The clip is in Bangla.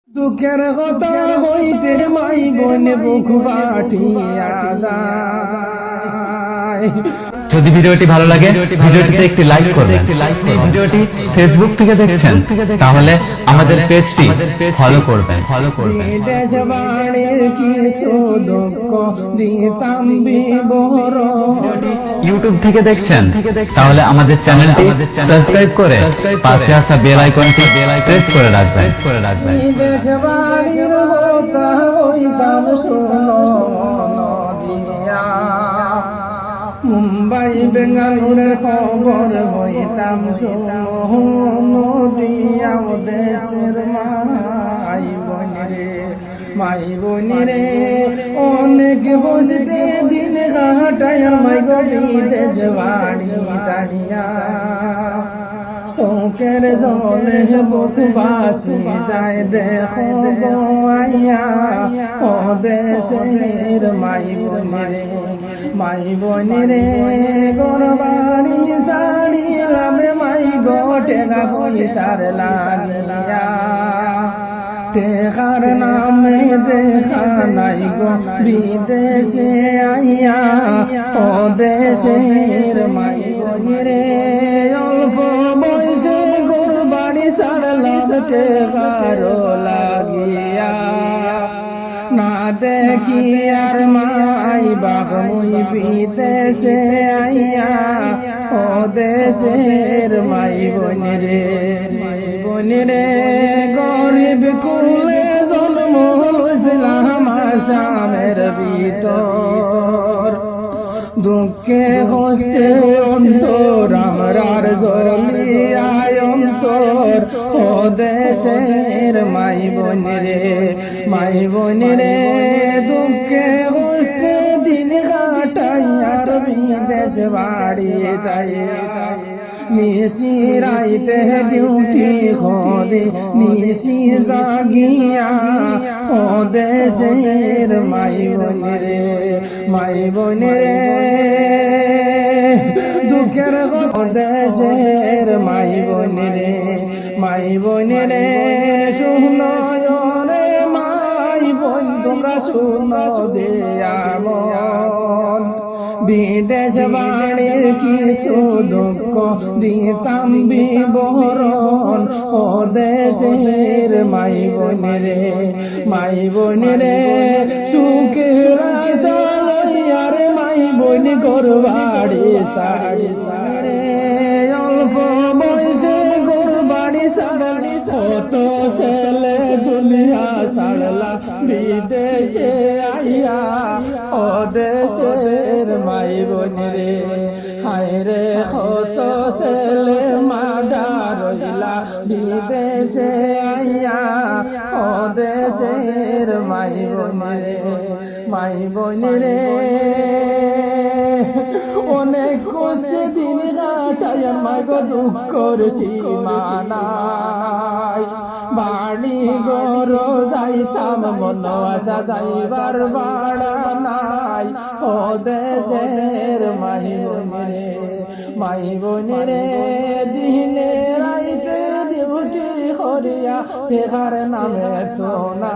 দুঃখের কথা হইতে মাই বোন বুক বাটিয়া যায়। যদি ভিডিওটি ভালো লাগে ভিডিওটিতে একটি লাইক করবেন। ভিডিওটি ফেসবুক থেকে দেখছেন তাহলে আমাদের পেজটি ফলো করবেন। বিদেশ বাড়ির কিছু দুঃখ দিতাম বিবরণ। ইউটিউব থেকে দেখছেন তাহলে আমাদের চ্যানেলটি সাবস্ক্রাইব করে পাশে আসা বেল আইকনটি প্রেস করে রাখবেন। বিদেশ বাড়ির কথা হইতাম শোনো নদিয়া, মুম্বাই বেঙ্গালুরের খবর হইতাম শোনো নদিয়া। দেশের মাই বোনেরে মাই বোনেরে অনেক বসতে দিন কাটায় মাই গো বিদেশ বাড়ি তাইয়া। শোকের জলে বুক বাসি যায় দেখো গোয়াইয়া। ও দেশের মাই বোনেরে মাই বোনেরে গোর বাড়ি সারিলাম রে মাই গো টেকা পয়সার লাগিয়া। টেকার নামে দেখা নাই গো বিদেশে আইয়া। ও দেশের মাই বোনেরে অল্প বয়সে গোর বাড়ি সারলাম টেকার লাগিয়া। না দেখি আর মাই বাপ মুই বিদেশে আইয়া। ও দেশের মাই বোনেরে মাই বোনেরে গরিব কুলে জন্ম হইছিলাম আসামের ভিতর। দুঃখে কষ্টে অন্তর আমরার জ্বলিয়ায় অন্তর। ও দেশের মাই বোনেরে মাই বোনেরে দুঃখে কষ্টে দিন কাটাই আর বিদেশ বাড়ি যাই। নিশি রাইতে ডিউটি করে নিশি জাগিয়া। ও দেশের মাই বোনেরে মাই বোনেরে দুঃখের দেশের মাই বোনেরে মাই বোনেরে শুনো রে মাই বোন তোমরা শুনো দেয়া মন। বিদেশ বাড়ির কিছু দুঃখ দিতাম বিবরণ। ও দেশের মাই বোনেরে মাই বোনেরে সুখের আশা লইয়া রে মাই বোন গোর বাড়ি সারি সারে। অল্প বয়সে গোর বাড়ি সারলি কত ছেলে দুনিয়া সারলা বিদেশে আইয়া। ও দেশের মাই বোনেরে হায় রে কত ছেলে মাডা রইলা বিদেশে আইয়া। ও দেশের মাই বোনেরে মাই বোনেরে অনেক কষ্টে দিন কাটাই মাই গো দুঃখর সীমা নাই। বাড়ি ঘর যাইতাম মন আশা যাইবার বাড়া নাই। ও দেশের মাই বোনেরে মাই বোনেরে দিনে রাইতে ডিউটি করিয়া টেকার নামে তো না।